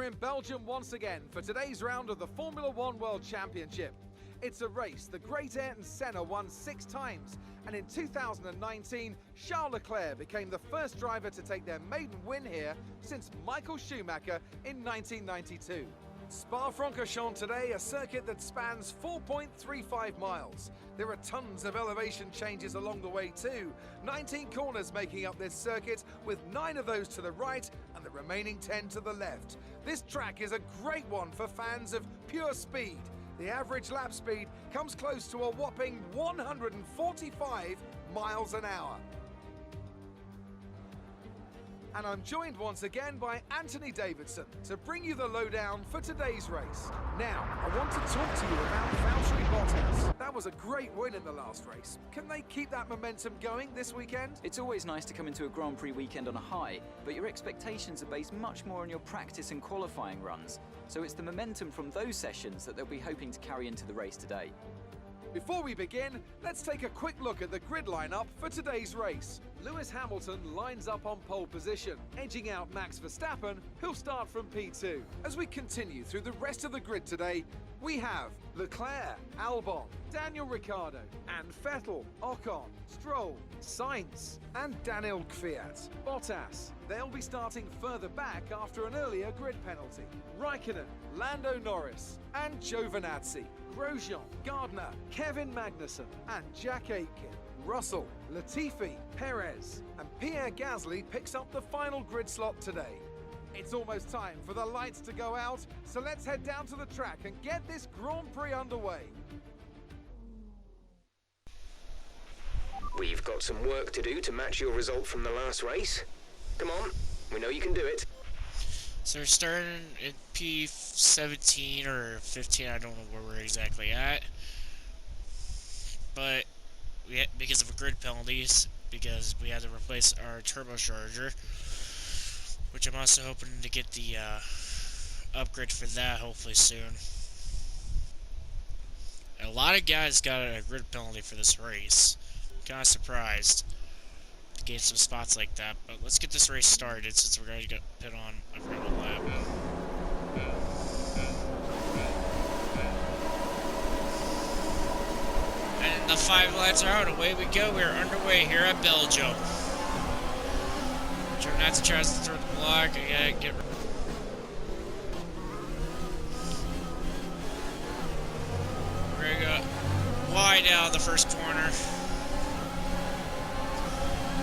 We're in Belgium once again for today's round of the Formula One World Championship. It's a race the great Ayrton Senna won 6 times, and in 2019, Charles Leclerc became the first driver to take their maiden win here since Michael Schumacher in 1992. Spa-Francorchamps today, a circuit that spans 4.35 miles. There are tons of elevation changes along the way too. 19 corners making up this circuit, with 9 of those to the right and the remaining 10 to the left. This track is a great one for fans of pure speed. The average lap speed comes close to a whopping 145 miles an hour. And I'm joined once again by Anthony Davidson to bring you the lowdown for today's race. Now, I want to talk to you about Valtteri Bottas. That was a great win in the last race. Can they keep that momentum going this weekend? It's always nice to come into a Grand Prix weekend on a high, but your expectations are based much more on your practice and qualifying runs. So it's the momentum from those sessions that they'll be hoping to carry into the race today. Before we begin, let's take a quick look at the grid lineup for today's race. Lewis Hamilton lines up on pole position, edging out Max Verstappen, who'll start from P2. As we continue through the rest of the grid today, we have Leclerc, Albon, Daniel Ricciardo, and Vettel, Ocon, Stroll, Sainz, and Daniel Kvyat. Bottas, they'll be starting further back after an earlier grid penalty. Raikkonen, Lando Norris, and Giovinazzi. Grosjean, Gardner, Kevin Magnussen, and Jack Aitken. Russell, Latifi, Perez, and Pierre Gasly picks up the final grid slot today. It's almost time for the lights to go out, so let's head down to the track and get this Grand Prix underway. We've got some work to do to match your result from the last race. Come on, we know you can do it. So we're starting in P17 or 15, I don't know where we're exactly at. But because of grid penalties, because we had to replace our turbocharger, which I'm also hoping to get the upgrade for that hopefully soon. And a lot of guys got a grid penalty for this race. Kind of surprised to gain some spots like that, but let's get this race started since we're going to get pit on a final lap. And the 5 lights are out. Away we go. We're underway here at Belgium. Giovinazzi tries to throw the block. I gotta get. We're gonna go wide out of the first corner.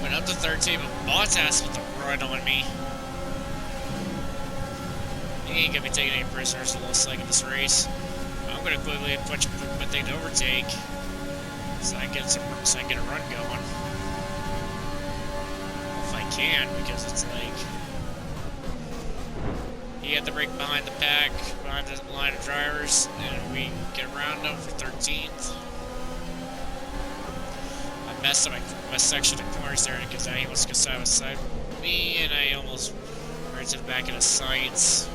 Went up to 13, but Bottas with a run on me. He ain't gonna be taking any prisoners the last leg of this race. I'm gonna quickly punch my thing to overtake, so I can get a run going. If I can, because it's like he had the break behind the pack, behind the line of drivers, and we get around him for 13th. I messed up my section of corners there because he wants to go side by side with me, and I almost ran to the back of the Sainz.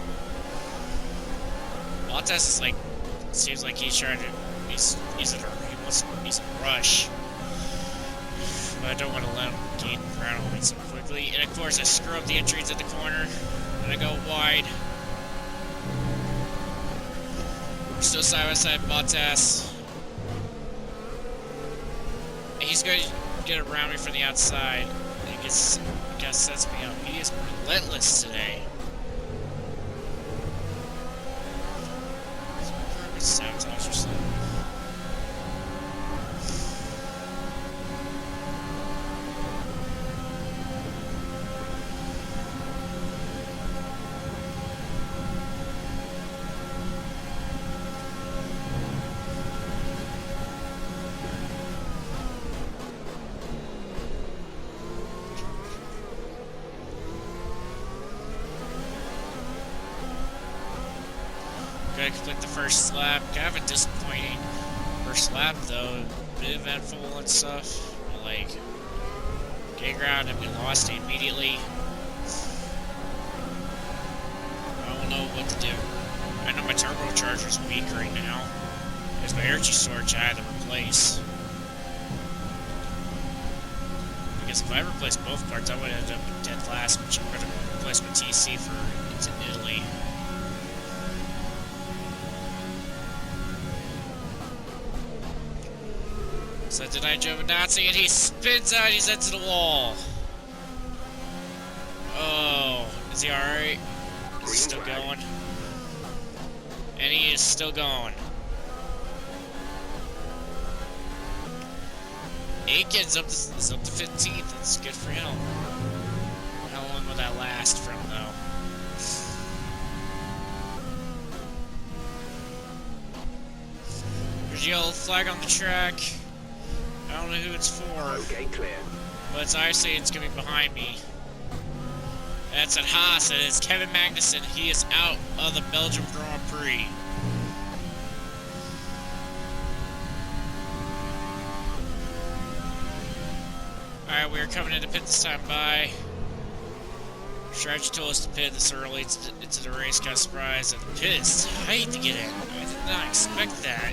Bottas is like, seems like he's trying to, he's in a rush, but I don't want to let him gain ground on me so quickly. And of course I screw up the entries at the corner, and I go wide. We're still side by side, Bottas. He's going to get around me from the outside. And he sets me up. He is relentless today. Sabotage or something. Gotta complete the first lap. Kind of a disappointing first lap though. A bit eventful and stuff. But like, getting around and we lost it immediately. I don't know what to do. I know my turbocharger's weak right now. There's my energy storage I had to replace. Because if I replaced both parts, I would end up dead last, which I'm going to replace my TC for into Italy. So denied Giovinazzi, and he spins out. He's into the wall. Oh, is he alright? Is he still going? And he is still going. Aiken's is up to 15th. It's good for him. How long will that last for him, though? There's a yellow flag on the track. I don't know who it's for. Okay, clear. But I say it's gonna be behind me. That's at Haas, and it's Kevin Magnussen. He is out of the Belgium Grand Prix. Alright, we are coming into pit this time by. Strategy told us to pit this early into the race, kind of surprised. And the pit is tight to get in. I did not expect that.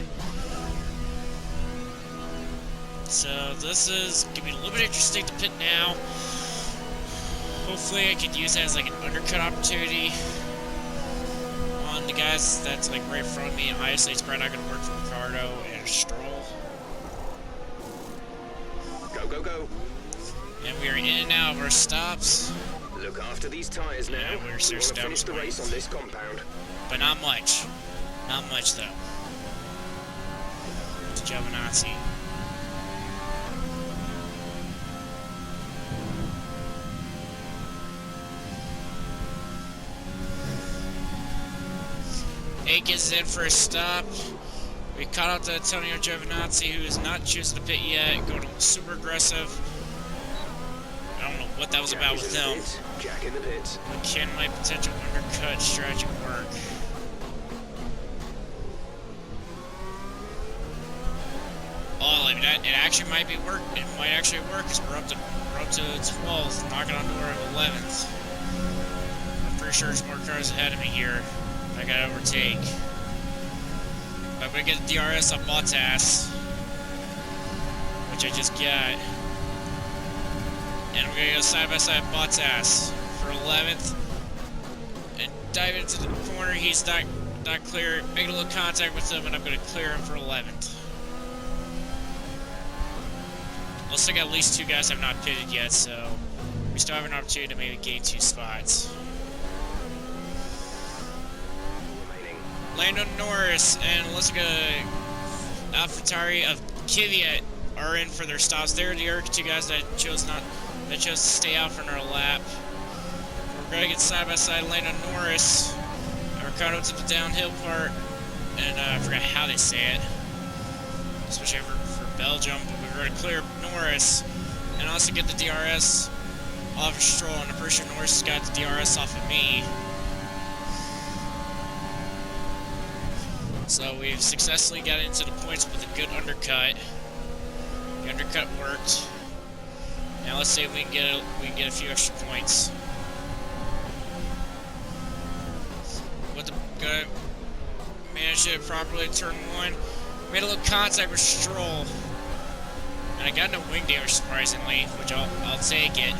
So this is gonna be a little bit interesting to pit now. Hopefully I can use that as like an undercut opportunity on the guys that's like right in front of me. And obviously it's probably not gonna work for Ricardo and Stroll. Go, go, go. And we are in and out of our stops. Look after these tires now. Yeah, we're We want seriously to down finish the race on this compound. But not much. Not much though. It's Giovinazzi. Aikens in for a stop. We caught out to Antonio Giovinazzi, who is not choosing to pit yet, going super aggressive. I don't know what that was Jack about is with in the him. pits. Jack in the pits. But can my potential undercut strategy work? Oh, I mean, it actually might be work. It might actually work because we're up to 12th, knocking on door of 11th. I'm pretty sure there's more cars ahead of me here. I gotta overtake. I'm gonna get the DRS on Bottas, which I just got. And we're gonna go side by side Bottas for 11th. And dive into the corner. He's not clear. Make a little contact with him, and I'm gonna clear him for 11th. Looks like at least 2 guys have not pitted yet, so we still have an opportunity to maybe gain 2 spots. Lando Norris and AlphaTauri of Kvyat are in for their stops. They're the other 2 guys that chose to stay out for another lap. We're gonna get side by side Lando Norris and Ricardo to the downhill part, and I forgot how they say it, especially for Belgium. But we're gonna clear Norris and also get the DRS off of Stroll, and I'm pretty sure Norris has got the DRS off of me. So we've successfully got into the points with a good undercut. The undercut worked. Now let's see if we can get a few extra points. Gonna manage it properly. Turn 1. Made a little contact with Stroll, and I got no wing damage surprisingly, which I'll take it.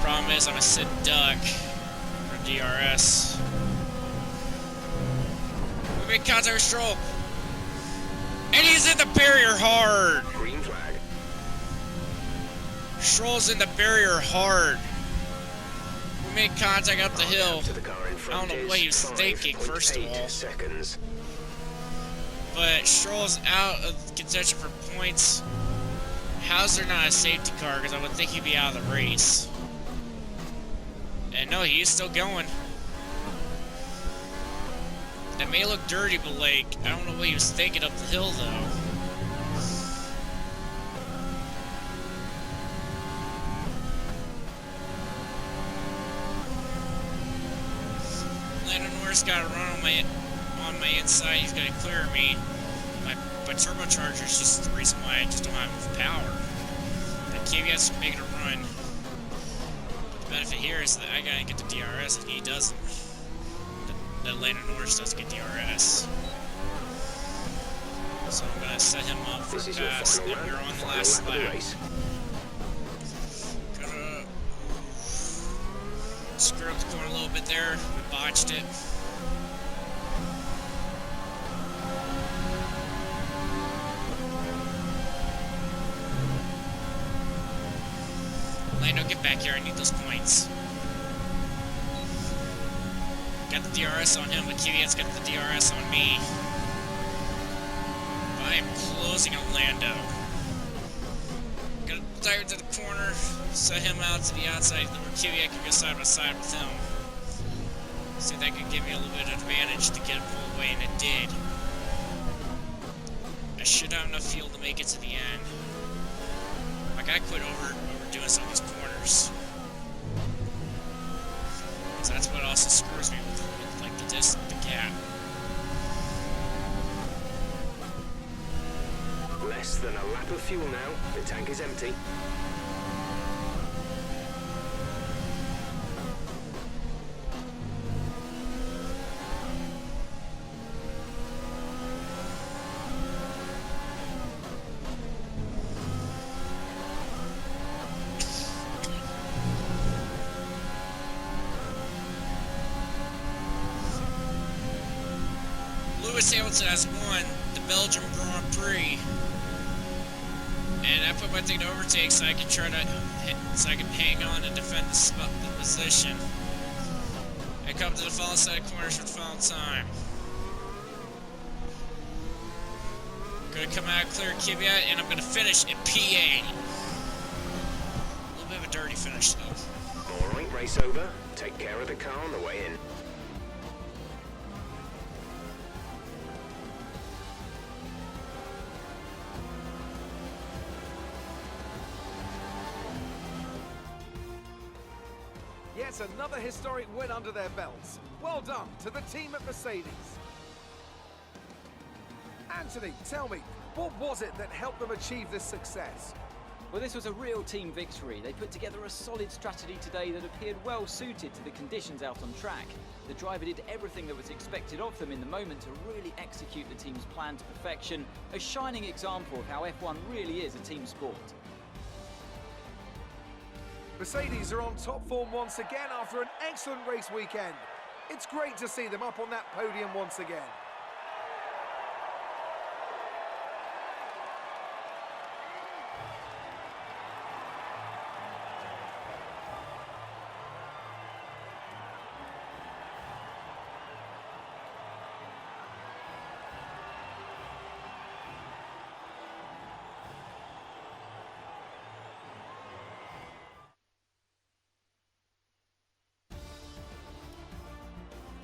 Problem is I'm a sit duck for DRS. Make contact with Stroll, and he's in the barrier hard. Green flag. Stroll's in the barrier hard. We made contact up the hill. To the car in I front don't know what he was thinking, first of all. Seconds. But Stroll's out of contention for points. How's there not a safety car? Because I would think he'd be out of the race. And no, he is still going. That may look dirty, but like, I don't know what he was thinking up the hill though. Lando Norris got a run on my inside. He's gonna clear me. My turbocharger is just the reason why I just don't have enough power. And Kvyat's making a run. But the benefit here is that I gotta get the DRS and he doesn't. That Lando Norris doesn't get DRS. So I'm gonna set him up for a pass, and we're on the last lap. Gonna screw up the corner a little bit there. We botched it. Lando, get back here. I need those points. Got the DRS on him, but Kvyat's got the DRS on me. I am closing on Lando. Gonna tire to the corner, set him out to the outside, where Kvyat can go side by side with him. See if that could give me a little bit of advantage to get it pulled away, and it did. I should have enough fuel to make it to the end. My guy quit overdoing some of these corners. So that's what also screws me with like the gap. Less than a lap of fuel now. The tank is empty. Lewis Hamilton has won the Belgium Grand Prix, and I put my thing to overtake so I can hang on and defend the position. I come to the final side corners for the final time. Gonna come out clear Kvyat, and I'm gonna finish in P8. A little bit of a dirty finish though. All right, race over. Take care of the car on the way in. Yet another historic win under their belts. Well done to the team at Mercedes. Anthony, tell me, what was it that helped them achieve this success? Well, this was a real team victory. They put together a solid strategy today that appeared well suited to the conditions out on track. The driver did everything that was expected of them in the moment to really execute the team's plan to perfection, a shining example of how F1 really is a team sport. Mercedes are on top form once again after an excellent race weekend. It's great to see them up on that podium once again.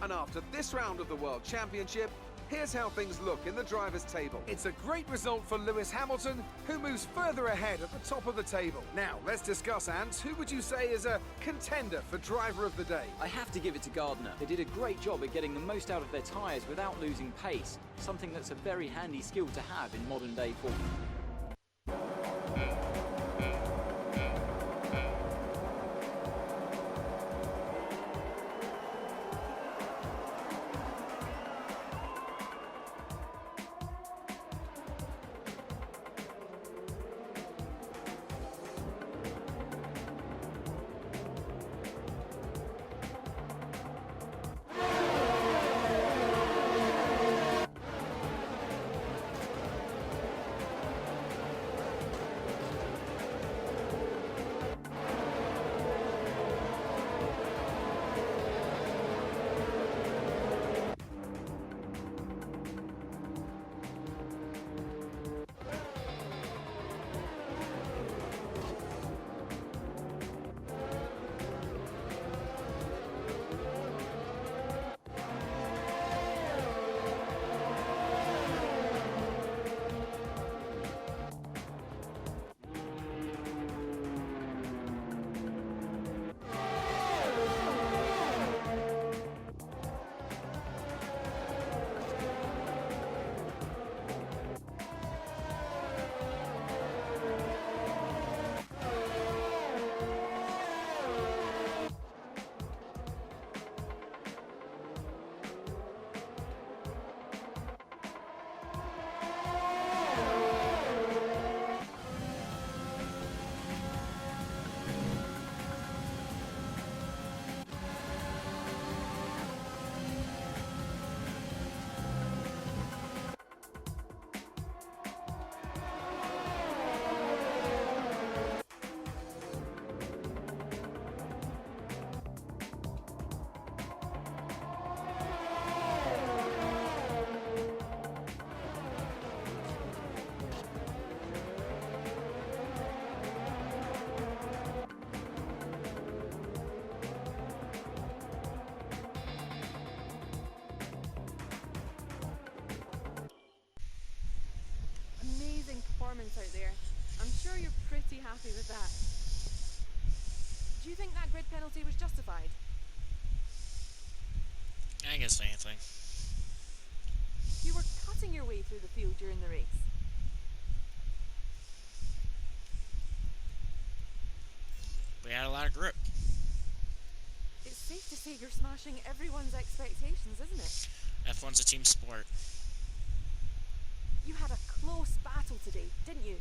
And after this round of the World Championship, here's how things look in the drivers' table. It's a great result for Lewis Hamilton, who moves further ahead at the top of the table. Now, let's discuss, Ant. Who would you say is a contender for driver of the day? I have to give it to Gardner. They did a great job at getting the most out of their tyres without losing pace, something that's a very handy skill to have in modern day Formula. performance out there. I'm sure you're pretty happy with that. Do you think that grid penalty was justified? I guess anything. You were cutting your way through the field during the race. We had a lot of grip. It's safe to say you're smashing everyone's expectations, isn't it? F1's a team sport. You had a close battle today, didn't you?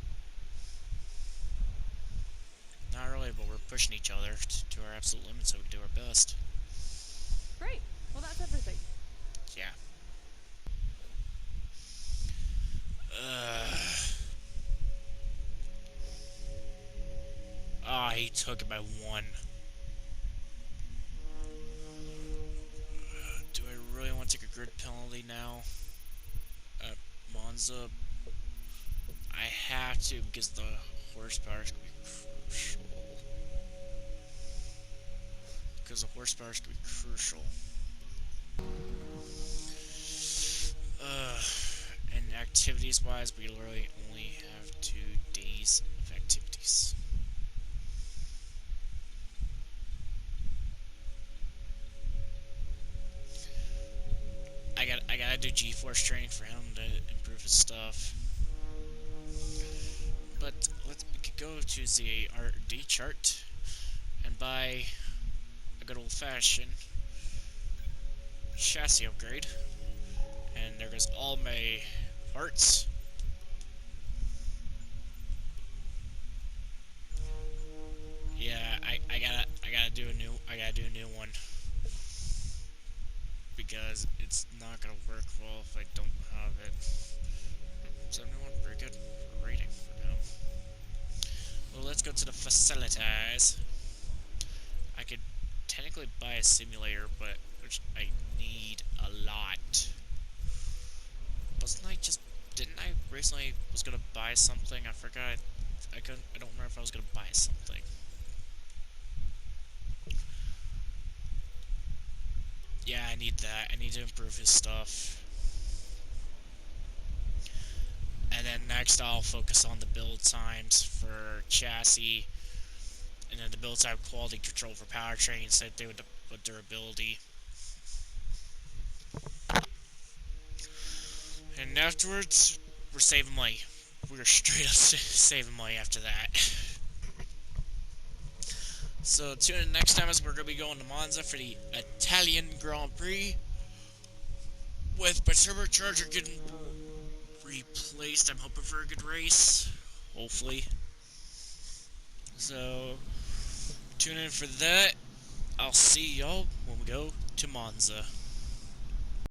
Not really, but we're pushing each other to our absolute limit so we can do our best. Great. Well, that's everything. Yeah. He took it by 1. Do I really want to take a grid penalty now? At Monza? I have to because the horsepower is going to be crucial. Because the horsepower is going to be crucial. And activities-wise, we literally only have 2 days of activities. I gotta do G-force training for him to improve his stuff. But we could go to the R&D chart and buy a good old-fashioned chassis upgrade. And there goes all my parts. Yeah, I gotta do a new one. Because it's not gonna work well if I don't have it. 71, pretty good rating for now. Well, let's go to the facilities. I could technically buy a simulator, but which I need a lot. Didn't I recently was gonna buy something? I forgot. I don't remember if I was gonna buy something. Yeah, I need that. I need to improve his stuff. And then next I'll focus on the build times for chassis. And then the build time quality control for powertrain, same thing with durability. And afterwards, we're saving money. We're straight up saving money after that. So tune in next time as we're going to be going to Monza for the Italian Grand Prix. With my turbocharger getting replaced, I'm hoping for a good race. Hopefully. So, tune in for that. I'll see y'all when we go to Monza.